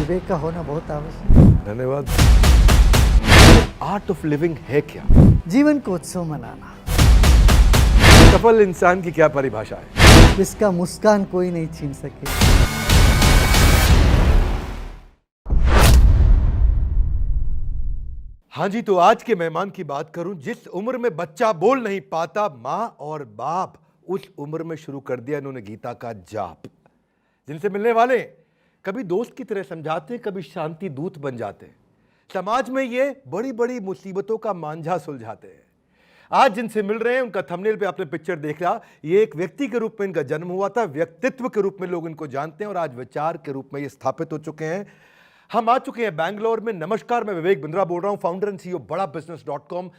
विवेक का होना बहुत आवश्यक है। धन्यवाद। आर्ट ऑफ लिविंग है क्या? जीवन को उत्सव मनाना, सफल इंसान की क्या परिभाषा है? जिसका मुस्कान कोई नहीं छीन सके। हाँ जी, तो आज के मेहमान की बात करूं, जिस उम्र में बच्चा बोल नहीं पाता, माँ और बाप उस उम्र में शुरू कर दिया इन्होंने गीता का जाप। जिनसे मिलने वाले कभी दोस्त की तरह समझाते, कभी शांति दूत बन जाते, समाज में ये बड़ी बड़ी मुसीबतों का मांझा सुलझाते हैं। आज जिनसे मिल रहे हैं, उनका थंबनेल पे आपने पिक्चर देखा, ये एक व्यक्ति के रूप में इनका जन्म हुआ था, व्यक्तित्व के रूप में लोग इनको जानते हैं और आज विचार के रूप में ये स्थापित हो चुके हैं। हम आ चुके हैं बैंगलोर में। नमस्कार, मैं विवेक बिंद्रा बोल रहा हूं, फाउंडर एंड सीईओ बड़ा बिजनेस.com।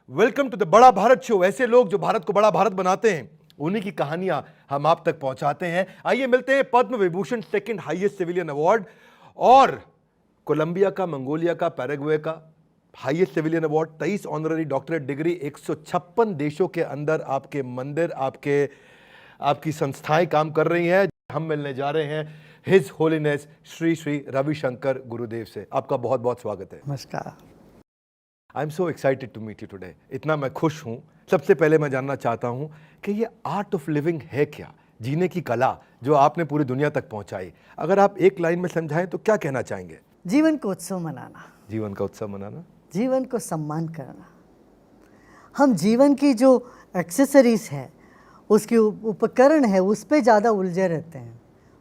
वेलकम टू द बड़ा भारत शो। ऐसे लोग जो भारत को बड़ा भारत बनाते हैं, उन्हीं की कहानियां हम आप तक पहुंचाते हैं। आइए मिलते हैं Padma Vibhushan second highest civilian award और कोलंबिया का, मंगोलिया का, पैराग्वे का highest civilian award, 23 honorary doctorate degree, 156 देशों के अंदर आपके मंदिर, आपकी संस्थाएं काम कर रही हैं। हम मिलने जा रहे हैं हिज होलीनेस श्री श्री रविशंकर गुरुदेव से। आपका बहुत बहुत स्वागत है। नमस्कार। I am so excited to meet you today. इतना मैं खुश हूं। सबसे पहले मैं जानना चाहता हूं कि ये आर्ट ऑफ लिविंग है क्या, जीने की कला जो आपने पूरी दुनिया तक पहुंचाई। अगर आप एक लाइन में समझाएं तो क्या कहना चाहेंगे? जीवन को उत्सव मनाना, जीवन का उत्सव मनाना, जीवन को सम्मान करना। हम जीवन की जो एक्सेसरीज है, उसके उपकरण है, उस पर ज़्यादा उलझे रहते हैं,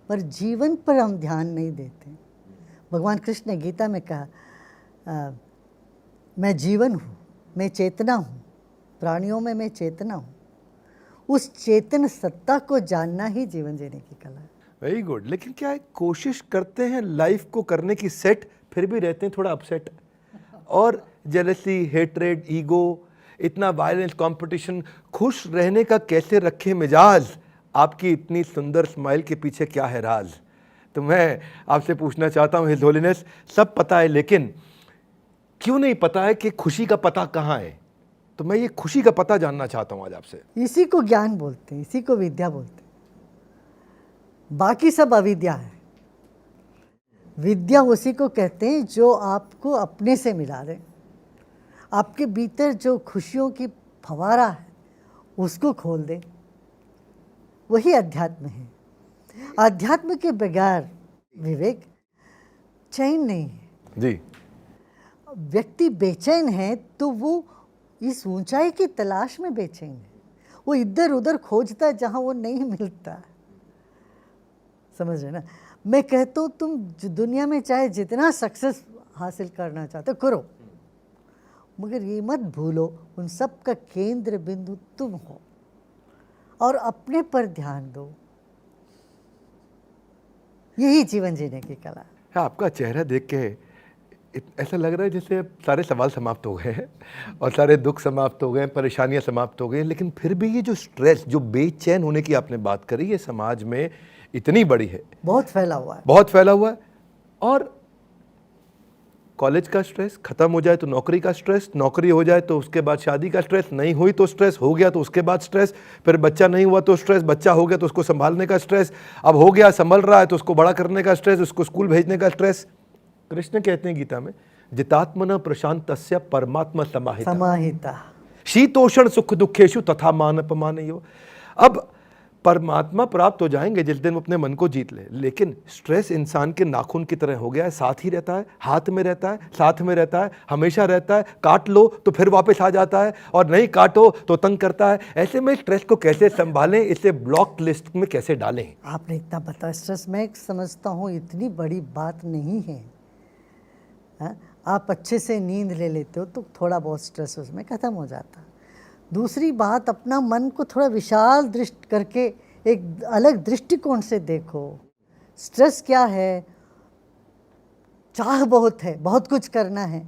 पर जीवन पर हम ध्यान नहीं देते। भगवान कृष्ण ने गीता में कहा, मैं जीवन हूँ, मैं चेतना हूँ, प्राणियों में मैं चेतना हूँ। उस चेतन सत्ता को जानना ही जीवन जीने की कला है। Very good. लेकिन क्या है, कोशिश करते हैं लाइफ को करने की सेट, फिर भी रहते हैं थोड़ा अपसेट, और जेलसी, हेट्रेड, ईगो, इतना वायलेंस, कंपटीशन। खुश रहने का कैसे रखे मिजाज? आपकी इतनी सुंदर स्माइल के पीछे क्या है राज? तो मैं आपसे पूछना चाहता हूँ, हिज होलीनेस, सब पता है लेकिन क्यों नहीं पता है कि खुशी का पता कहाँ है? तो मैं ये खुशी का पता जानना चाहता हूँ आज आपसे। इसी को ज्ञान बोलते हैं, इसी को विद्या बोलते हैं। बाकी सब अविद्या है। विद्या उसी को कहते हैं जो आपको अपने से मिला दे, आपके भीतर जो खुशियों की फवारा है उसको खोल दे, वही अध्यात्म है। अध्यात्म के बगैर विवेक चैन नहीं है जी। व्यक्ति बेचैन है तो वो इस ऊंचाई की तलाश में बेचैन है। वो इधर उधर खोजता है जहाँ वो नहीं मिलता। समझ रहे ना? मैं कहता हूँ, तुम दुनिया में चाहे जितना सक्सेस हासिल करना चाहते हो करो, मगर ये मत भूलो उन सब का केंद्र बिंदु तुम हो, और अपने पर ध्यान दो। यही जीवन जीने की कला है। आपका चेहरा देख के ऐसा लग रहा है जैसे अब सारे सवाल समाप्त हो गए हैं और सारे दुख समाप्त हो गए, परेशानियां समाप्त हो गई, लेकिन फिर भी ये जो स्ट्रेस, जो बेचैन होने की आपने बात करी, ये समाज में इतनी बड़ी है, बहुत फैला हुआ है, बहुत फैला हुआ है। और कॉलेज का स्ट्रेस खत्म हो जाए तो नौकरी का स्ट्रेस, नौकरी हो जाए तो उसके बाद शादी का स्ट्रेस, नहीं हुई तो स्ट्रेस, हो गया तो उसके बाद स्ट्रेस, फिर बच्चा नहीं हुआ तो स्ट्रेस, बच्चा हो गया तो उसको संभालने का स्ट्रेस, अब हो गया संभल रहा है तो उसको बड़ा करने का स्ट्रेस, उसको स्कूल भेजने का स्ट्रेस। कृष्ण कहते हैं गीता में, जितात्मना प्रशांतस्य परमात्मा समाहिता, शीतोषण सुख दुखेषु तथा मान अपमानयो। अब परमात्मा प्राप्त हो जाएंगे जिस दिन वो अपने मन को जीत ले, लेकिन स्ट्रेस इंसान के नाखून की तरह हो गया है, साथ ही रहता है, हाथ में रहता है, साथ में रहता है, हमेशा रहता है। काट लो तो फिर वापस आ जाता है, और नहीं काटो तो तंग करता है। ऐसे में स्ट्रेस को कैसे संभालें, इसे ब्लॉक लिस्ट में कैसे डालें? आपने इतना बताया। स्ट्रेस मैं समझता हूँ इतनी बड़ी बात नहीं है। आप अच्छे से नींद ले लेते हो तो थोड़ा बहुत स्ट्रेस उसमें ख़त्म हो जाता है। दूसरी बात, अपना मन को थोड़ा विशाल दृष्टि करके एक अलग दृष्टिकोण से देखो। स्ट्रेस क्या है? चाह बहुत है, बहुत कुछ करना है,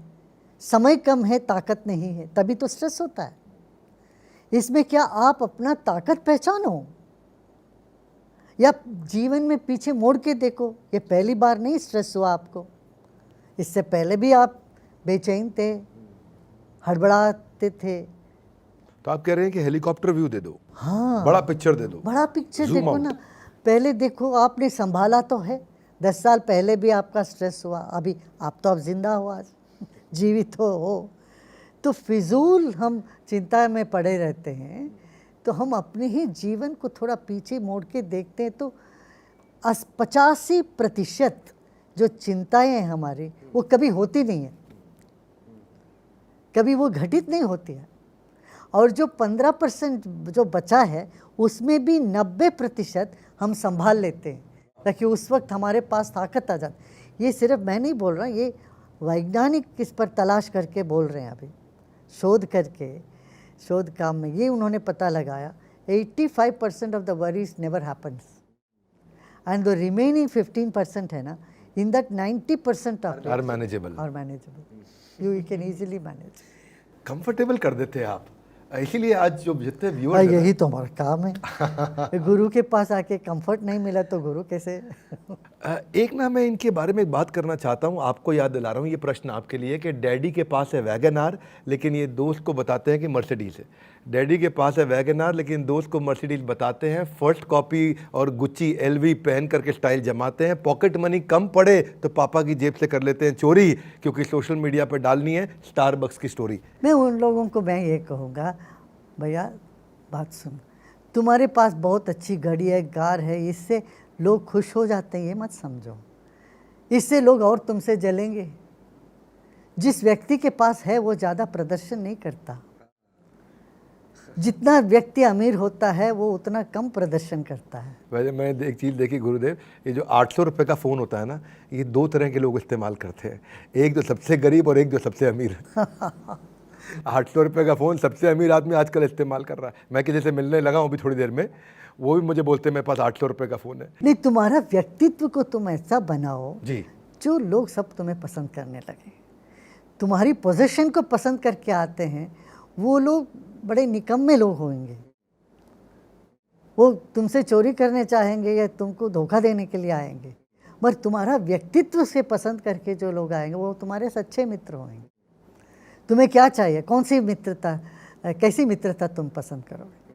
समय कम है, ताकत नहीं है, तभी तो स्ट्रेस होता है। इसमें क्या आप अपना ताकत पहचानो, या जीवन में पीछे मोड़ के देखो। ये पहली बार नहीं स्ट्रेस हुआ आपको, इससे पहले भी आप बेचैन थे, हड़बड़ाते थे। तो आप कह रहे हैं कि हेलीकॉप्टर व्यू दे दो, हाँ, बड़ा पिक्चर दे दो, बड़ा पिक्चर Zoom देखो out। ना। पहले देखो, आपने संभाला तो है, 10 साल पहले भी आपका स्ट्रेस हुआ, अभी आप तो अब जिंदा हो, आज जीवित हो। तो फिजूल हम चिंता में पड़े रहते हैं। तो हम अपने ही जीवन को थोड़ा पीछे मोड़ के देखते हैं तो 85% जो चिंताएं हैं हमारी वो कभी होती नहीं है, कभी वो घटित नहीं होती है। और जो 15% जो बचा है उसमें भी 90% हम संभाल लेते हैं, ताकि उस वक्त हमारे पास ताकत आ जाती। ये सिर्फ मैं नहीं बोल रहा, ये वैज्ञानिक इस पर तलाश करके बोल रहे हैं, अभी शोध करके, शोध काम में ये उन्होंने पता लगाया 85% of the worries never happens and the remaining 15% है ना, in that 90% of are manageable, you can easily manage, comfortable कर देते हैं आप। इसीलिए आज जो जितने व्यूअर्स, यही तो हमारा काम है। गुरु के पास आके कंफर्ट नहीं मिला तो गुरु कैसे। एक ना मैं इनके बारे में एक बात करना चाहता हूँ, आपको याद दिला रहा हूँ, ये प्रश्न आपके लिए कि डैडी के पास है वैगन आर लेकिन ये दोस्त को बताते हैं कि मर्सिडीज है। डैडी के पास है वैगन आर लेकिन दोस्त को मर्सिडीज बताते हैं। फर्स्ट कॉपी और गुच्ची एलवी पहन करके स्टाइल जमाते हैं। पॉकेट मनी कम पड़े तो पापा की जेब से कर लेते हैं चोरी, क्योंकि सोशल मीडिया पर डालनी है स्टारबक्स की स्टोरी। मैं उन लोगों को मैं ये कहूँगा, भैया बात सुन, तुम्हारे पास बहुत अच्छी गाड़ी है, कार है, इससे लोग खुश हो जाते हैं, ये मत समझो। इससे लोग और तुमसे जलेंगे। जिस व्यक्ति के पास है वो ज़्यादा प्रदर्शन नहीं करता। जितना व्यक्ति अमीर होता है वो उतना कम प्रदर्शन करता है। वैसे मैं एक चीज़ देखी गुरुदेव, ये जो 800 रुपये का फ़ोन होता है ना, ये 2 तरह के लोग इस्तेमाल करते हैं, एक जो सबसे गरीब और एक जो सबसे अमीर। 800 रुपये का फ़ोन सबसे अमीर आदमी आजकल इस्तेमाल कर रहा है। मैं किसी से मिलने लगा हूँ अभी थोड़ी देर में, वो भी मुझे बोलते हैं मेरे पास 800 रुपये का फ़ोन है। नहीं, तुम्हारा व्यक्तित्व को तुम ऐसा बनाओ जी, जो लोग सब तुम्हें पसंद करने लगे। तुम्हारी पोजीशन को पसंद करके आते हैं वो लोग बड़े निकम्मे लोग होंगे, वो तुमसे चोरी करने चाहेंगे या तुमको धोखा देने के लिए आएंगे। मगर तुम्हारा व्यक्तित्व से पसंद करके जो लोग आएंगे वो तुम्हारे सच्चे मित्र होंगे। तुम्हें क्या चाहिए, कौन सी मित्रता, कैसी मित्रता तुम पसंद करोगे?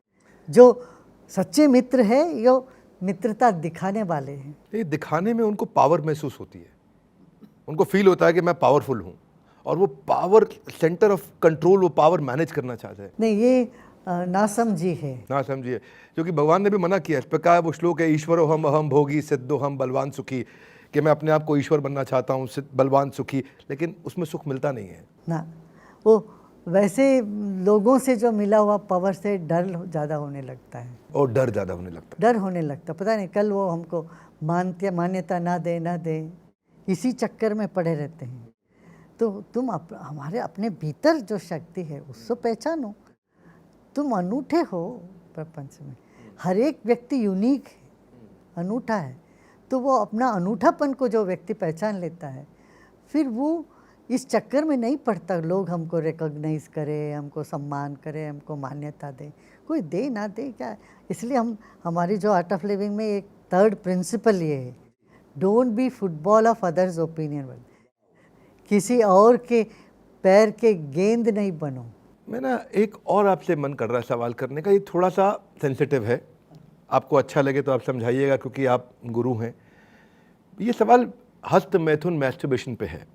जो सच्चे मित्र है या मित्रता दिखाने वाले हैं? ये दिखाने में उनको पावर महसूस होती है, उनको फील होता है कि मैं पावरफुल हूँ, और वो पावर सेंटर ऑफ कंट्रोल, वो पावर मैनेज करना चाहते हैं। नहीं, ये नासमझी है। ना समझिए, क्योंकि भगवान ने भी मना किया, इस पर कहा वो श्लोक है, ईश्वरो हम अहम भोगी सिद्धो हम बलवान सुखी, कि मैं अपने आप को ईश्वर बनना चाहता हूँ, बलवान सुखी, लेकिन उसमें सुख मिलता नहीं है ना। वो वैसे लोगों से जो मिला हुआ पावर से डर ज़्यादा होने लगता है, और डर ज़्यादा होने लगता है। डर होने लगता, पता नहीं कल वो हमको मान्यता ना दे, इसी चक्कर में पड़े रहते हैं। तो तुम हमारे अपने भीतर जो शक्ति है उसको पहचानो। तुम अनूठे हो प्रपंच में, हर एक व्यक्ति यूनिक है, अनूठा है। तो वो अपना अनूठापन को जो व्यक्ति पहचान लेता है, फिर वो इस चक्कर में नहीं पड़ता लोग हमको रिकॉग्नाइज करें, हमको सम्मान करें, हमको मान्यता दें। कोई दे ना दे क्या, इसलिए हमारी जो आर्ट ऑफ लिविंग में एक 3rd प्रिंसिपल ये है, don't be football of others opinion. किसी और के पैर के गेंद नहीं बनो। मैं ना एक और आपसे मन कर रहा है सवाल करने का, ये थोड़ा सा सेंसिटिव है, आपको अच्छा लगे तो आप समझाइएगा क्योंकि आप गुरु हैं। ये सवाल हस्त मैथुन मैस्टरबेशन पे है।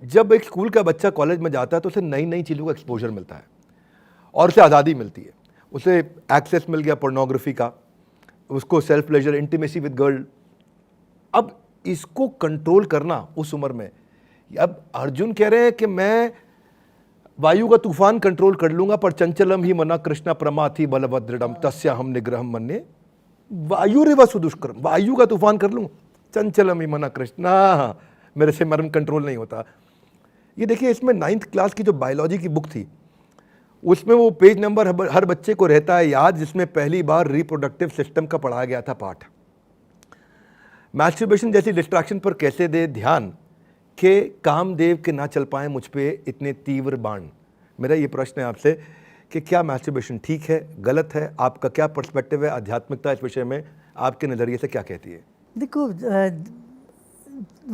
जब एक स्कूल का बच्चा कॉलेज में जाता है तो उसे नई नई चीज़ों का एक्सपोजर मिलता है और उसे आज़ादी मिलती है। उसे एक्सेस मिल गया पोर्नोग्राफी का, उसको self pleasure, intimacy with girl. अब इसको कंट्रोल करना उस उम्र में, अब अर्जुन कह रहे हैं कि मैं वायु का तूफान कंट्रोल कर लूंगा, पर चंचलम ही मना कृष्णा प्रमाथि बलभद्रडम तस्या हम निग्रहम मन्ये। वायु रेवा सुदुष्कर्म, वायु का तूफान कर लूँ, चंचलम ही मना कृष्णा, मेरे से मर्म कंट्रोल नहीं होता। ये देखिए, इसमें 9th क्लास की जो बायोलॉजी की बुक थी उसमें वो पेज नंबर हर बच्चे को रहता है याद, जिसमें पहली बार रिप्रोडक्टिव सिस्टम का पढ़ाया गया था पाठ। मैस्टरबेशन जैसी डिस्ट्रैक्शन पर कैसे दे ध्यान कि कामदेव के ना चल पाए मुझ पे इतने तीव्र बाण। मेरा ये प्रश्न है आपसे कि क्या मैस्टरबेशन ठीक है, गलत है? आपका क्या पर्सपेक्टिव है? आध्यात्मिकता इस विषय में आपके नज़रिए से क्या कहती है? देखो,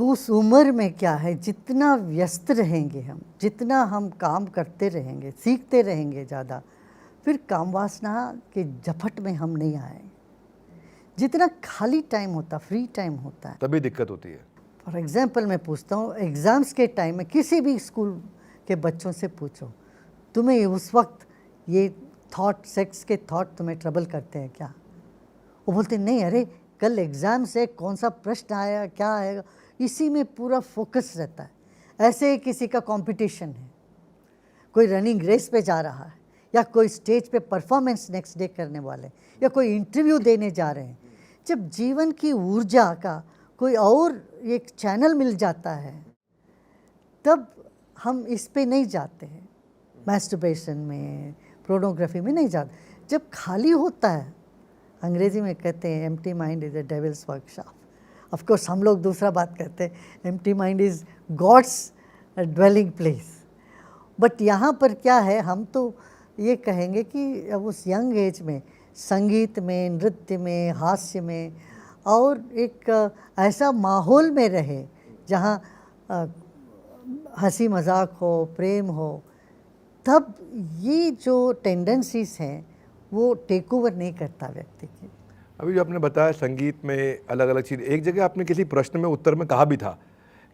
उस उम्र में क्या है, जितना व्यस्त रहेंगे हम, जितना हम काम करते रहेंगे, सीखते रहेंगे ज़्यादा, फिर काम वासना के झपट में हम नहीं आए। जितना खाली टाइम होता, फ्री टाइम होता है, तभी दिक्कत होती है। फॉर एग्जाम्पल मैं पूछता हूँ, एग्ज़ाम्स के टाइम में किसी भी स्कूल के बच्चों से पूछो, तुम्हें उस वक्त ये थॉट, सेक्स के थॉट तुम्हें ट्रबल करते हैं क्या? वो बोलते नहीं, अरे कल एग्ज़ाम से कौन सा प्रश्न आएगा, क्या आएगा, इसी में पूरा फोकस रहता है। ऐसे ही किसी का कंपटीशन है, कोई रनिंग रेस पे जा रहा है, या कोई स्टेज पे परफॉर्मेंस नेक्स्ट डे करने वाले, या कोई इंटरव्यू देने जा रहे हैं। जब जीवन की ऊर्जा का कोई और एक चैनल मिल जाता है, तब हम इस पे नहीं जाते हैं, मैस्टरबेशन में, पोर्नोग्राफी में नहीं जाते। जब खाली होता है, अंग्रेजी में कहते हैं empty mind is a devil's workshop. Of course हम लोग दूसरा बात करते हैं, empty mind is God's dwelling place. But यहाँ पर क्या है, हम तो ये कहेंगे कि अब उस यंग एज में संगीत में, नृत्य में, हास्य में, और एक ऐसा माहौल में रहे जहाँ हंसी मजाक हो, प्रेम हो, तब ये जो टेंडेंसीज हैं वो टेक ओवर नहीं करता व्यक्ति की। अभी जो आपने बताया संगीत में अलग अलग चीज़, एक जगह आपने किसी प्रश्न में उत्तर में कहा भी था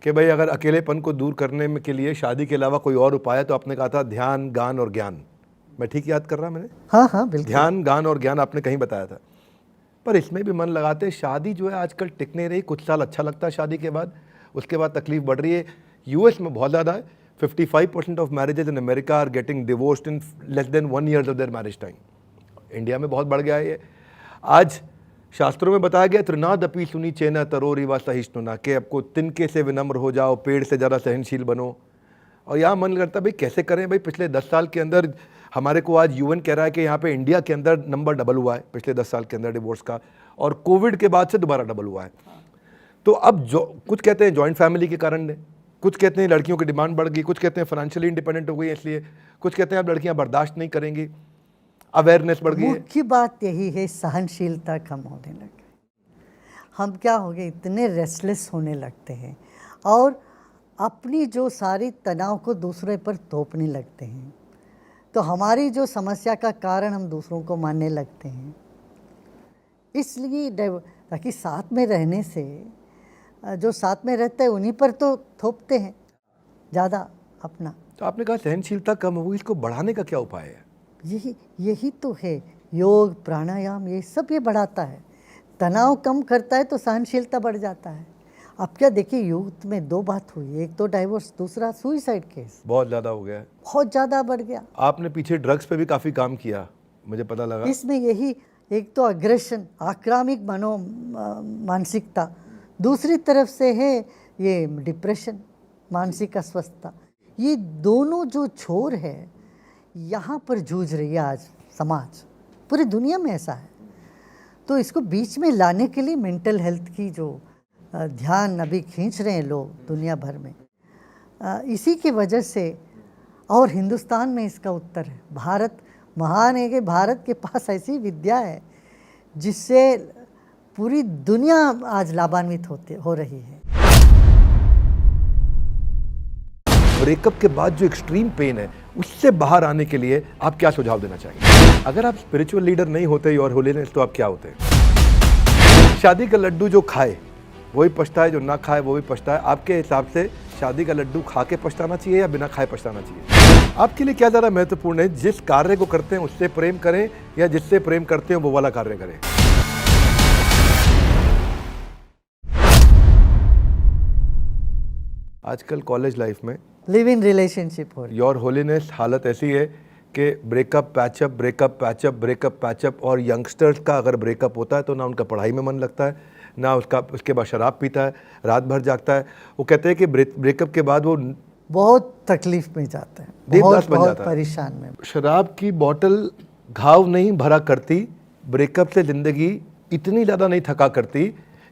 कि भाई अगर अकेलेपन को दूर करने में के लिए शादी के अलावा कोई और उपाय है, तो आपने कहा था ध्यान, गान और ज्ञान। मैं ठीक याद कर रहा मैंने? हाँ हाँ बिल्कुल। ध्यान, गान और ज्ञान आपने कहीं बताया था। पर इसमें भी मन लगाते, शादी जो है आजकल टिक नहीं रही। कुछ साल अच्छा लगता है शादी के बाद, उसके बाद तकलीफ बढ़ रही है। यूएस में बहुत ज़्यादा है, 55% of marriages in America are getting divorced in less than 1 year of their marriage time. India में बहुत बढ़ गया है ये। आज शास्त्रों में बताया गया, त्रिनादपि सुनी चेना तरोरी व सहिष्णुना, कि आपको तिनके से विनम्र हो जाओ, पेड़ से ज़्यादा सहनशील बनो। और यहाँ मन करता भाई कैसे करें भाई, पिछले 10 साल के अंदर हमारे को आज यूएन कह रहा है कि यहाँ पे इंडिया के अंदर नंबर डबल हुआ है पिछले 10 साल के अंदर डिवोर्स का, और कोविड के बाद से दोबारा डबल हुआ है। तो अब जो कुछ कहते हैं जॉइंट फैमिली के कारण ने, कुछ कहते हैं लड़कियों की डिमांड बढ़ गई, कुछ कहते हैं फाइनेंशियली इंडिपेंडेंट हो गई इसलिए, कुछ कहते हैं अब लड़कियां बर्दाश्त नहीं करेंगी, अवेयरनेस बढ़ गई है। मुख्य बात यही है, सहनशीलता कम होने लग गई। हम क्या हो गए, इतने रेस्टलेस होने लगते हैं और अपनी जो सारी तनाव को दूसरे पर थोपने लगते हैं। तो हमारी जो समस्या का कारण हम दूसरों को मानने लगते हैं। इसलिए ताकि साथ में रहने से, जो साथ में रहते हैं उन्हीं पर तो थोपते हैं ज़्यादा अपना। तो आपने कहा सहनशीलता कम हो गई, इसको बढ़ाने का क्या उपाय है? यही तो है, योग, प्राणायाम, ये सब ये बढ़ाता है। तनाव कम करता है तो सहनशीलता बढ़ जाता है। अब क्या देखिए, यूथ में 2 बात हुई, एक तो डाइवोर्स, दूसरा सुइसाइड केस बहुत ज़्यादा हो गया है, बहुत ज़्यादा बढ़ गया। आपने पीछे ड्रग्स पे भी काफ़ी काम किया, मुझे पता लगा। इसमें यही, एक तो अग्रेशन, आक्रामक मानसिकता, दूसरी तरफ से है ये डिप्रेशन, मानसिक अस्वस्थता। ये दोनों जो छोर है यहाँ पर जूझ रही है आज समाज, पूरी दुनिया में ऐसा है। तो इसको बीच में लाने के लिए मेंटल हेल्थ की जो ध्यान अभी खींच रहे हैं लोग दुनिया भर में, इसी की वजह से, और हिंदुस्तान में इसका उत्तर है। भारत महान है कि भारत के पास ऐसी विद्या है जिससे पूरी दुनिया आज लाभान्वित हो रही है। ब्रेकअप के बाद जो एक्सट्रीम पेन है उससे बाहर आने के लिए आप क्या सुझाव देना चाहेंगे? अगर आप स्पिरिचुअल लीडर नहीं होते और होलीनेस, तो आप क्या होते? शादी का लड्डू जो खाए वही पछताए, जो ना खाए वो भी पछताए। आपके हिसाब से शादी का लड्डू खा के पछताना चाहिए या बिना खाए पछताना चाहिए? आपके लिए क्या ज़्यादा महत्वपूर्ण है, जिस कार्य को करते हैं उससे प्रेम करें या जिससे प्रेम करते हैं वो वाला कार्य करें? आजकल कॉलेज लाइफ में लिव इन रिलेशनशिप हो रही है। योर होलीनेस हालत ऐसी है कि breakup patchup, breakup patchup, breakup patchup, और यंगस्टर्स का अगर ब्रेकअप होता है तो ना उनका पढ़ाई में मन लगता है, ना उसके बाद शराब पीता है, रात भर जागता है। वो कहते हैं कि ब्रेकअप के बाद वो बहुत तकलीफ में जाता है, देवदास बन बहुत जाता है। परेशान में। शराब की बोतल घाव नहीं भरा करती, ब्रेकअप से ज़िंदगी इतनी ज़्यादा नहीं थका करती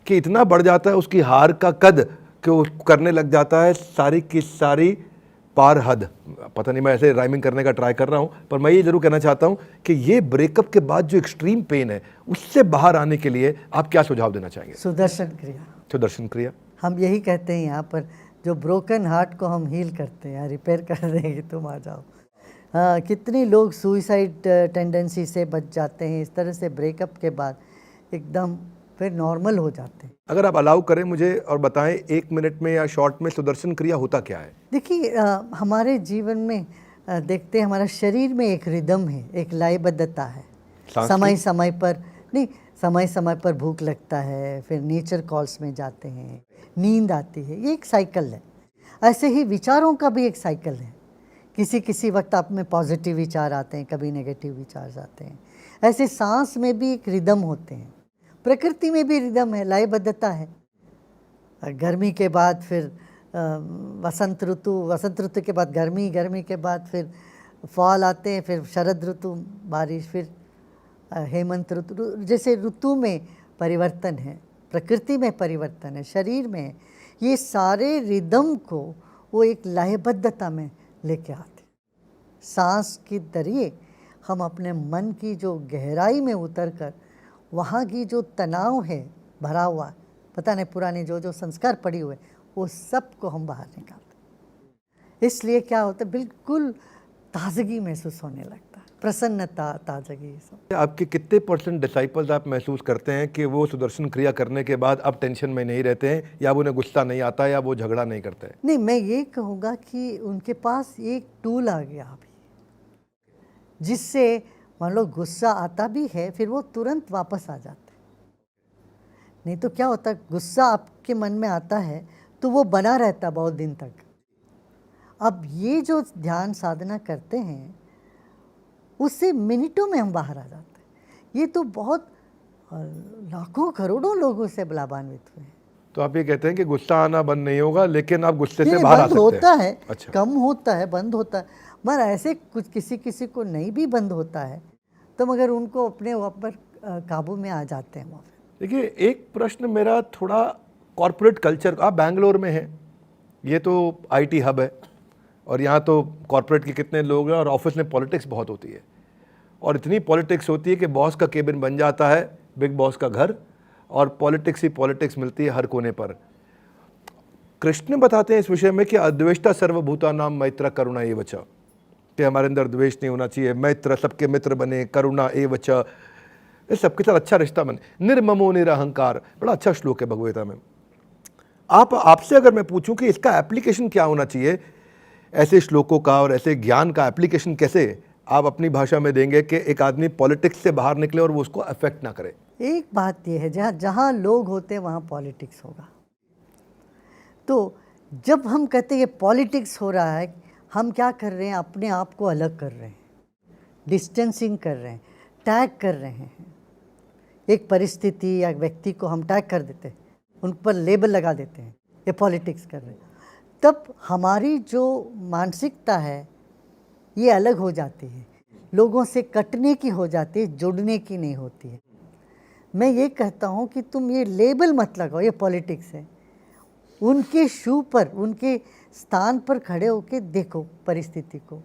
कि इतना बढ़ जाता है उसकी हार का कद कि वो करने लग जाता है सारी की सारी पार हद। पता नहीं, मैं ऐसे राइमिंग करने का ट्राई कर रहा हूँ, पर मैं ये ज़रूर कहना चाहता हूँ कि ये ब्रेकअप के बाद जो एक्सट्रीम पेन है उससे बाहर आने के लिए आप क्या सुझाव देना चाहेंगे? सुदर्शन क्रिया। सुदर्शन क्रिया हम यही कहते हैं यहाँ पर, जो ब्रोकन हार्ट को हम हील करते हैं, रिपेयर कर देंगे, तुम आ जाओ। हाँ, कितने लोग सुइसाइड टेंडेंसी से बच जाते हैं इस तरह से ब्रेकअप के बाद, एकदम फिर नॉर्मल हो जाते हैं। अगर आप अलाउ करें मुझे और बताएं 1 मिनट में या शॉर्ट में सुदर्शन क्रिया होता क्या है? देखिए हमारे जीवन में देखते हैं हमारा शरीर में एक रिदम है, एक लयबद्धता है। सांस समय की? समय पर नहीं, समय समय पर भूख लगता है, फिर नेचर कॉल्स में जाते हैं, नींद आती है, ये एक साइकिल है। ऐसे ही विचारों का भी एक साइकिल है। किसी किसी वक्त आप में पॉजिटिव विचार आते हैं, कभी नेगेटिव विचार आते हैं। ऐसे सांस में भी एक रिदम होते हैं, प्रकृति में भी रिदम है, लयबद्धता है। गर्मी के बाद फिर वसंत ऋतु के बाद गर्मी, गर्मी के बाद फिर फॉल आते हैं, फिर शरद ऋतु, बारिश, फिर हेमंत ऋतु। जैसे ऋतु में परिवर्तन है, प्रकृति में परिवर्तन है, शरीर में है। ये सारे रिदम को वो एक लयबद्धता में लेके आते। सांस के जरिए हम अपने मन की जो गहराई में उतरकर वहाँ की जो तनाव है भरा हुआ, पता नहीं पुराने जो संस्कार पड़े हुए, वो सब को हम बाहर निकालते। इसलिए क्या होता है, बिल्कुल ताजगी महसूस होने लगता है, प्रसन्नता, ताजगी, ये सब। आपके कितने % डिसाइपल्स आप महसूस करते हैं कि वो सुदर्शन क्रिया करने के बाद अब टेंशन में नहीं रहते हैं, या वो उन्हें गुस्सा नहीं आता, या वो झगड़ा नहीं करते हैं? नहीं, मैं ये कहूँगा कि उनके पास एक टूल आ गया अभी, जिससे मान लो गुस्सा आता भी है, फिर वो तुरंत वापस आ जाते। नहीं तो क्या होता है, गुस्सा आपके मन में आता है तो वो बना रहता बहुत दिन तक। अब ये जो ध्यान साधना करते हैं उससे मिनटों में हम बाहर आ जाते हैं। ये तो बहुत लाखों करोड़ों लोगों से लाभान्वित हुए हैं। तो आप ये कहते हैं कि गुस्सा आना बंद नहीं होगा, लेकिन आप गुस्से से नहीं, बाहर आ बंद सकते होता हैं। है, अच्छा। कम होता है, बंद होता है, मगर ऐसे कुछ किसी को नहीं भी बंद होता है तो मगर उनको अपने ऊपर काबू में आ जाते हैं वो। देखिए, एक प्रश्न मेरा थोड़ा कॉर्पोरेट कल्चर, आप बैंगलोर में हैं, ये तो आईटी हब है, और यहाँ तो कॉर्पोरेट के कितने लोग हैं, और ऑफिस में पॉलिटिक्स बहुत होती है, और इतनी पॉलिटिक्स होती है कि बॉस का केबिन बन जाता है बिग बॉस का घर, और पॉलिटिक्स ही पॉलिटिक्स मिलती है हर कोने पर। कृष्ण बताते हैं इस विषय में कि अद्वेष्टा सर्वभूतानां मैत्र करुणा एव च, कि हमारे अंदर द्वेष नहीं होना चाहिए, मैत्र, सबके मित्र बने, करुणा एव च, इस सबके साथ अच्छा रिश्ता बने, निर्ममो निरहंकार। बड़ा अच्छा श्लोक है भगवद गीता में। आपसे अगर मैं पूछूं कि इसका एप्लीकेशन क्या होना चाहिए, ऐसे श्लोकों का और ऐसे ज्ञान का एप्लीकेशन कैसे आप अपनी भाषा में देंगे कि एक आदमी पॉलिटिक्स से बाहर निकले और वो उसको अफेक्ट ना करे? एक बात यह है, जहाँ लोग होते हैं वहाँ पॉलिटिक्स होगा। तो जब हम कहते हैं पॉलिटिक्स हो रहा है, हम क्या कर रहे हैं, अपने आप को अलग कर रहे हैं, डिस्टेंसिंग कर रहे हैं, टैग कर रहे हैं। एक परिस्थिति या व्यक्ति को हम टैग कर देते हैं, उन पर लेबल लगा देते हैं, ये पॉलिटिक्स कर रहे हैं। तब हमारी जो मानसिकता है ये अलग हो जाती है, लोगों से कटने की हो जाती है, जुड़ने की नहीं होती है। मैं ये कहता हूँ कि तुम ये लेबल मत लगाओ, ये पॉलिटिक्स है। उनके शू पर, उनके स्थान पर खड़े होकर देखो परिस्थिति को।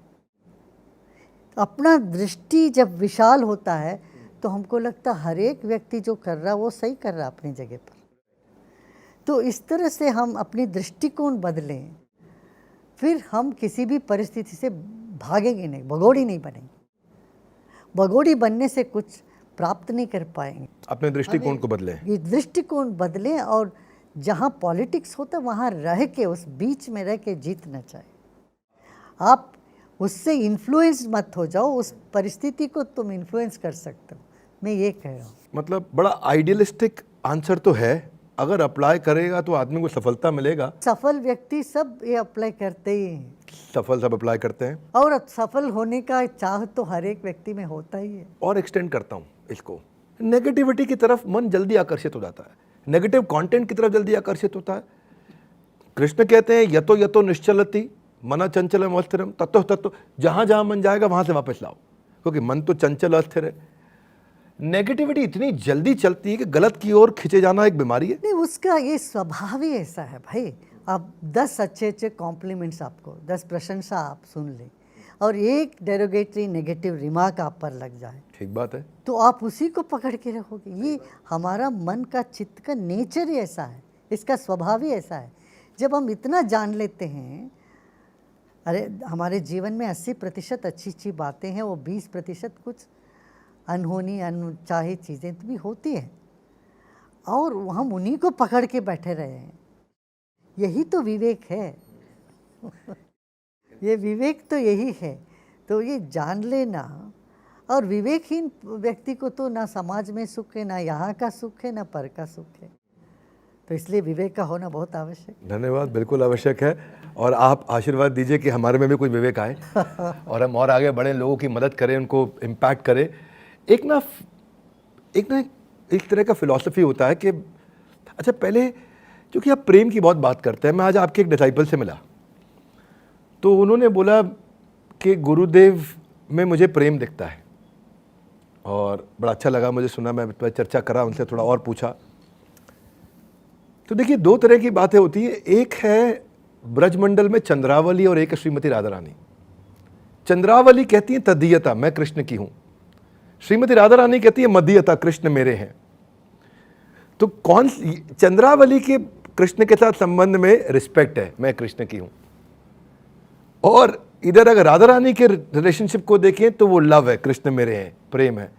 अपना दृष्टि जब विशाल होता है तो हमको लगता है हर एक व्यक्ति जो कर रहा है वो सही कर रहा है अपनी जगह पर। तो इस तरह से हम अपनी दृष्टिकोण बदलें, फिर हम किसी भी परिस्थिति से भागेंगे नहीं, भगोड़ी नहीं बनेंगे। भगोड़ी बनने से कुछ प्राप्त नहीं कर पाएंगे। अपने दृष्टिकोण को बदलें, ये दृष्टिकोण बदलें, और जहाँ पॉलिटिक्स होता है वहाँ रह के, उस बीच में रह के जीतना चाहिए। आप उससे इन्फ्लुएंस मत हो जाओ, उस परिस्थिति को तुम इन्फ्लुएंस कर सकते हो, मैं ये कह रहा हूँ। मतलब बड़ा आइडियलिस्टिक आंसर तो है, अगर अप्लाई करेगा तो आदमी को सफलता मिलेगा। सफल व्यक्ति सब ये अप्लाई करते ही हैं, सफल सब अप्लाई करते हैं, और सफल होने का चाह तो हर एक व्यक्ति में होता ही है। और एक्सटेंड करता हूँ इसको, नेगेटिविटी की तरफ मन जल्दी आकर्षित हो जाता है, नेगेटिव कंटेंट की तरफ जल्दी आकर्षित होता है। कृष्ण कहते हैं यतो यतो निश्चलति मना चंचलम अस्थिरम तत्व तत्व, जहाँ जहाँ मन जाएगा वहाँ से वापस लाओ, क्योंकि मन तो चंचल अस्थिर है। नेगेटिविटी इतनी जल्दी चलती है कि गलत की ओर खींचे जाना एक बीमारी है। नहीं, उसका ये स्वभाव ही ऐसा है भाई। आप 10 अच्छे कॉम्प्लीमेंट्स, आपको 10 प्रशंसा आप सुन लें, और एक डेरोगेटरी नेगेटिव रिमार्क आप पर लग जाए, ठीक बात है, तो आप उसी को पकड़ के रखोगे। ये हमारा मन का, चित्त का नेचर ही ऐसा है, इसका स्वभाव ही ऐसा है। जब हम इतना जान लेते हैं, अरे हमारे जीवन में 80% अच्छी बातें हैं, वो 20% कुछ अनहोनी, अनचाही चीज़ें भी होती हैं। और हम उन्हीं को पकड़ के बैठे रहे हैं। यही तो विवेक है। ये विवेक तो यही है। तो ये जान लेना, और विवेकहीन व्यक्ति को तो ना समाज में सुख है, ना यहाँ का सुख है, ना पर का सुख है। तो इसलिए विवेक का होना बहुत आवश्यक है। धन्यवाद, बिल्कुल आवश्यक है। और आप आशीर्वाद दीजिए कि हमारे में भी कोई विवेक आए और हम और आगे बढ़े, लोगों की मदद करें, उनको इम्पैक्ट करें। एक ना एक तरह का फिलॉसफी होता है कि अच्छा, पहले क्योंकि आप प्रेम की बहुत बात करते हैं, मैं आज आपके एक डिसाइपल से मिला तो उन्होंने बोला कि गुरुदेव में मुझे प्रेम दिखता है, और बड़ा अच्छा लगा मुझे, सुना, मैं चर्चा करा उनसे, थोड़ा और पूछा। तो देखिए, दो तरह की बातें होती हैं। एक है ब्रजमंडल में चंद्रावली और एक है श्रीमती राधा रानी। चंद्रावली कहती है तदीयता, मैं कृष्ण की हूं। श्रीमती राधा रानी कहती है मदीयता, कृष्ण मेरे हैं। तो कौन, चंद्रावली के कृष्ण के साथ संबंध में रिस्पेक्ट है, मैं कृष्ण की हूं, और इधर अगर राधा रानी के रिलेशनशिप को देखें तो वो लव है, कृष्ण मेरे हैं, प्रेम है।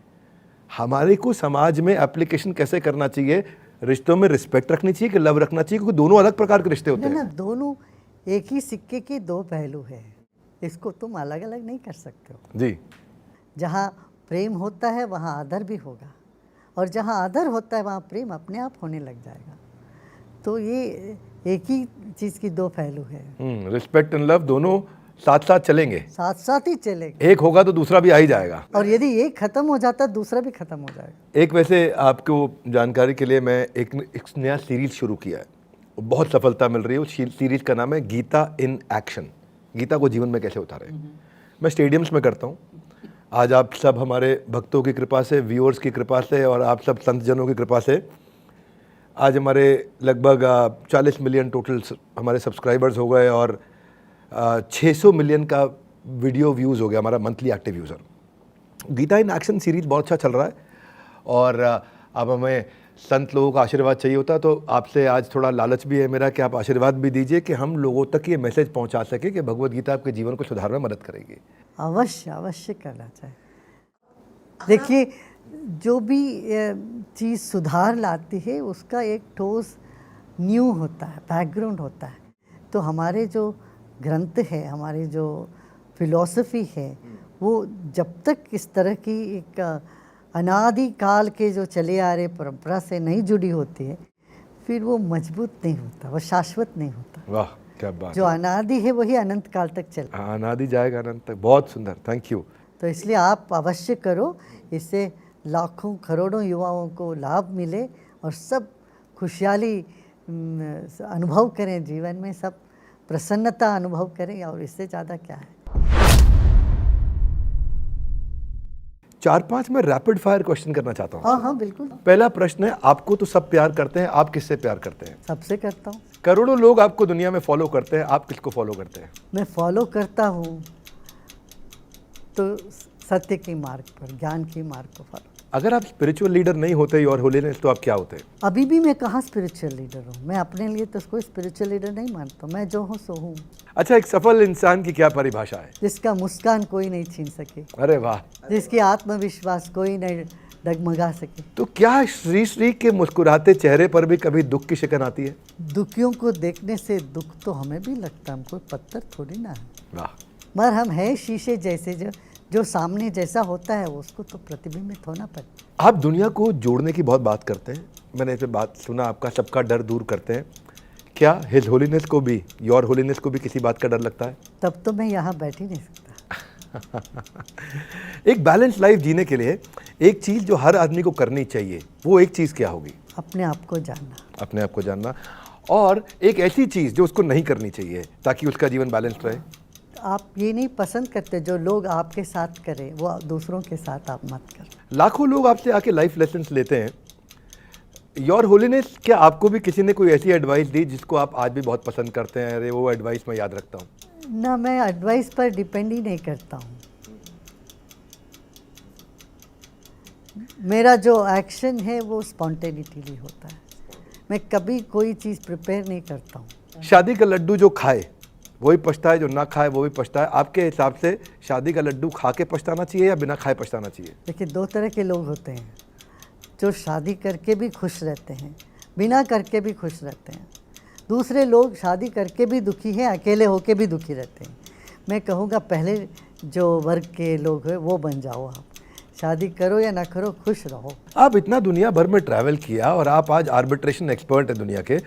हमारे को समाज में एप्लीकेशन कैसे करना चाहिए? रिश्तों में रिस्पेक्ट रखनी चाहिए कि लव रखना चाहिए? क्योंकि दोनों अलग प्रकार के रिश्ते होते ना, हैं। दोनों एक ही सिक्के के दो पहलू है। इसको तुम अलग अलग नहीं कर सकते हो। जी, जहाँ प्रेम होता है वहाँ आदर भी होगा, और जहाँ आदर होता है वहाँ प्रेम अपने आप होने लग जाएगा। तो ये एक ही चीज़ की दो पहलू है। रिस्पेक्ट एंड लव दोनों साथ साथ चलेंगे, साथ साथ ही चलेगा। एक होगा तो दूसरा भी आ ही जाएगा। और यदि एक खत्म हो जाता दूसरा भी खत्म हो जाएगा। एक, वैसे आपको जानकारी के लिए, मैं एक नया सीरीज शुरू किया है, बहुत सफलता मिल रही है। उस सीरीज का नाम है गीता इन एक्शन, गीता को जीवन में कैसे उतारें। मैं स्टेडियम्स में करता हूँ। आज आप सब हमारे भक्तों की कृपा से, व्यूअर्स की कृपा से, और आप सब संतजनों की कृपा से आज हमारे लगभग 40 मिलियन टोटल हमारे सब्सक्राइबर्स हो गए, और 600 मिलियन का वीडियो व्यूज़ हो गया हमारा monthly active user. Gita in action series बहुत अच्छा चल रहा है, और अब हमें संत लोगों का आशीर्वाद चाहिए होता, तो आपसे आज थोड़ा लालच भी है मेरा कि आप आशीर्वाद भी दीजिए कि हम लोगों तक ये मैसेज पहुंचा सके कि भगवत गीता आपके जीवन को सुधारने में मदद करेगी। अवश्य अवश्य करना चाहिए। देखिए, जो भी चीज़ सुधार लाती है उसका एक ठोस न्यू होता है, बैकग्राउंड होता है। तो हमारे जो ग्रंथ है, हमारी जो फिलॉसफी है, वो जब तक इस तरह की एक अनादि काल के जो चले आ रहे परंपरा से नहीं जुड़ी होती है, फिर वो मजबूत नहीं होता, वो शाश्वत नहीं होता। वाह, क्या बात। जो अनादि है वही अनंत काल तक चले। अनादि जाएगा अनंत तक। बहुत सुंदर, थैंक यू। तो इसलिए आप अवश्य करो, इससे लाखों करोड़ों युवाओं को लाभ मिले और सब खुशहाली अनुभव करें जीवन में, सब प्रसन्नता अनुभव करें, और इससे ज़्यादा क्या है। 4-5 मैं रैपिड फायर क्वेश्चन करना चाहता हूँ। हाँ हाँ बिल्कुल। पहला प्रश्न है, आपको तो सब प्यार करते हैं, आप किससे प्यार करते हैं? सबसे करता हूँ। करोड़ों लोग आपको दुनिया में फॉलो करते हैं, आप किसको फॉलो करते हैं? मैं फॉलो करता हूँ तो सत्य की मार्ग पर, ज्ञान की मार्ग को फॉलो। अगर आप स्पिरिचुअल लीडर नहीं होते और होलीनेस, तो आप क्या होते हैं? अभी भी मैं कहाँ स्पिरिचुअल लीडर हूँ। मैं अपने लिए तो कोई स्पिरिचुअल लीडर नहीं मानता। मैं जो हूँ सो हूँ। अच्छा, एक सफल इंसान की क्या परिभाषा है? जिसका मुस्कान कोई नहीं छीन सके, अरे वाह। जिसकी आत्मविश्वास कोई नहीं डगमगा सके। तो क्या श्री श्री के मुस्कुराते चेहरे पर भी कभी दुख की शिकन आती है? दुखियों को देखने से दुख तो हमें भी लगता है, हम कोई पत्थर थोड़ी ना है। वाह। मगर हम हैं शीशे जैसे, जो सामने जैसा होता है उसको तो प्रतिबिंबित होना पड़ता। आप दुनिया को जोड़ने की बहुत बात करते हैं, मैंने इस पे बात सुना, आपका सबका डर दूर करते हैं। क्या हिज होलीनेस को भी, योर होलीनेस को भी किसी बात का डर लगता है? तब तो मैं यहाँ बैठ ही नहीं सकता। एक बैलेंस लाइफ जीने के लिए एक चीज़ जो हर आदमी को करनी चाहिए, वो एक चीज़ क्या होगी? अपने आप को जानना। अपने आप को जानना। और एक ऐसी चीज़ जो उसको नहीं करनी चाहिए ताकि उसका जीवन बैलेंस रहे। आप ये नहीं पसंद करते जो लोग आपके साथ करें वो दूसरों के साथ आप मत करें। लाखों लोग आपसे आके लाइफ लेसन्स लेते हैं। योर होलीनेस, क्या आपको भी किसी ने कोई ऐसी एडवाइस दी जिसको आप आज भी बहुत पसंद करते हैं? अरे वो एडवाइस मैं याद रखता हूँ। ना, मैं एडवाइस पर डिपेंड ही नहीं करता हूँ। मेरा जो एक्शन है वो स्पॉन्टेनिटीली होता है। मैं कभी कोई चीज़ प्रिपेयर नहीं करता हूँ। शादी का लड्डू जो खाए वही पछताए, जो ना खाए वो भी पछताए। आपके हिसाब से शादी का लड्डू खा के पछताना चाहिए या बिना खाए पछताना चाहिए? देखिए, दो तरह के लोग होते हैं। जो शादी करके भी खुश रहते हैं, बिना करके भी खुश रहते हैं। दूसरे लोग शादी करके भी दुखी हैं, अकेले होके भी दुखी रहते हैं। मैं कहूँगा पहले जो वर्ग के लोग हैं वो बन जाओ आप। शादी करो या ना करो, खुश रहो। आप इतना दुनिया भर में ट्रैवल किया और आप आज आर्बिट्रेशन एक्सपर्ट है दुनिया के।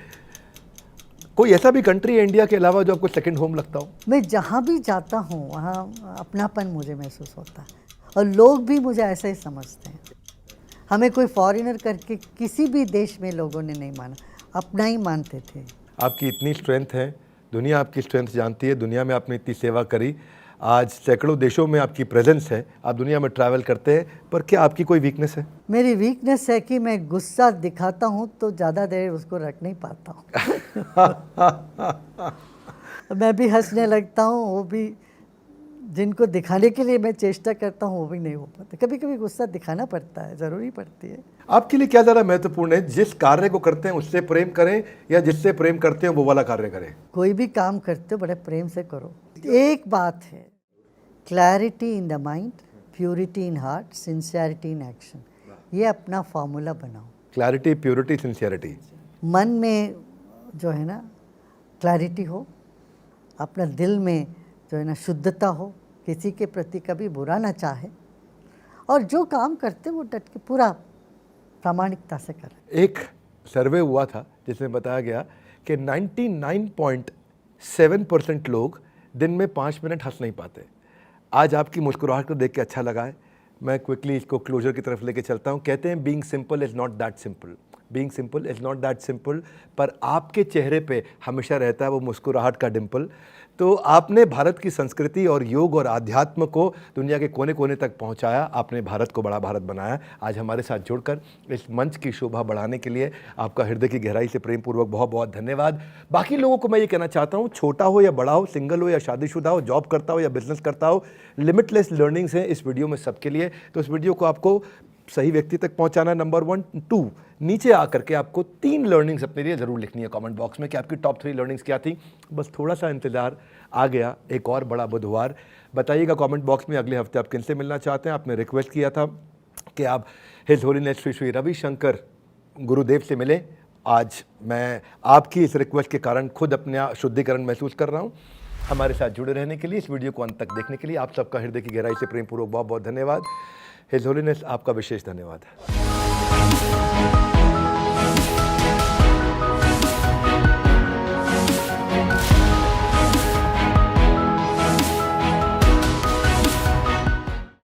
कोई ऐसा भी कंट्री है इंडिया के अलावा जो आपको सेकंड होम लगता हो? मैं जहाँ भी जाता हूँ वहाँ अपनापन मुझे महसूस होता है और लोग भी मुझे ऐसा ही समझते हैं। हमें कोई फॉरेनर करके किसी भी देश में लोगों ने नहीं माना, अपना ही मानते थे। आपकी इतनी स्ट्रेंथ है, दुनिया आपकी स्ट्रेंथ जानती है, दुनिया में आपने इतनी सेवा करी, आज सैकड़ों देशों में आपकी प्रेजेंस है, आप दुनिया में ट्रैवल करते हैं, पर क्या आपकी कोई वीकनेस है? मेरी वीकनेस है कि मैं गुस्सा दिखाता हूँ तो ज़्यादा देर उसको रख नहीं पाता हूँ। मैं भी हंसने लगता हूँ, वो भी जिनको दिखाने के लिए मैं चेष्टा करता हूँ वो भी नहीं हो पाता। कभी कभी गुस्सा दिखाना पड़ता है, ज़रूरी पड़ती है। आपके लिए क्या ज़्यादा महत्वपूर्ण है, जिस कार्य को करते हैं उससे प्रेम करें या जिससे प्रेम करते हैं वो वाला कार्य करें? कोई भी काम करते हो बड़े प्रेम से करो। एक बात है, clarity in the mind, purity in heart, sincerity in action. ये अपना फॉर्मूला बनाओ। Clarity, purity, sincerity. मन में जो है ना क्लैरिटी हो, अपना दिल में जो है ना शुद्धता हो, किसी के प्रति कभी बुरा ना चाहे, और जो काम करते वो डट के पूरा प्रामाणिकता से करें। एक सर्वे हुआ था जिसमें बताया गया कि 99.7% लोग दिन में 5 मिनट हंस नहीं पाते। आज आपकी मुस्कुराहट को देख के अच्छा लगा है। मैं क्विकली इसको क्लोजर की तरफ लेके चलता हूँ। कहते हैं being simple is not that simple, being simple is not that simple, पर आपके चेहरे पे हमेशा रहता है वो मुस्कुराहट का डिम्पल। तो आपने भारत की संस्कृति और योग और आध्यात्म को दुनिया के कोने कोने तक पहुंचाया, आपने भारत को बड़ा भारत बनाया। आज हमारे साथ जुड़कर इस मंच की शोभा बढ़ाने के लिए आपका हृदय की गहराई से प्रेम पूर्वक बहुत बहुत धन्यवाद। बाकी लोगों को मैं ये कहना चाहता हूँ, छोटा हो या बड़ा हो, सिंगल हो या शादीशुदा हो, जॉब करता हो या बिजनेस करता हो, लिमिटलेस लर्निंग्स हैं इस वीडियो में सबके लिए। तो इस वीडियो को आपको सही व्यक्ति तक पहुंचाना, नंबर 1। 2, नीचे आकर के आपको 3 लर्निंग्स अपने लिए ज़रूर लिखनी है कमेंट बॉक्स में कि आपकी टॉप 3 लर्निंग्स क्या थी। बस थोड़ा सा इंतज़ार, आ गया एक और बड़ा बुधवार। बताइएगा कमेंट बॉक्स में अगले हफ्ते आप किनसे मिलना चाहते हैं। आपने रिक्वेस्ट किया था कि आप हिज होलीनेस श्री श्री रविशंकर गुरुदेव से मिलें। आज मैं आपकी इस रिक्वेस्ट के कारण खुद अपना शुद्धिकरण महसूस कर रहा हूँ। हमारे साथ जुड़े रहने के लिए, इस वीडियो को अंत तक देखने के लिए आप सबका हृदय की गहराई से प्रेम पूर्वक बहुत बहुत धन्यवाद। हिज होलीनेस आपका विशेष धन्यवाद।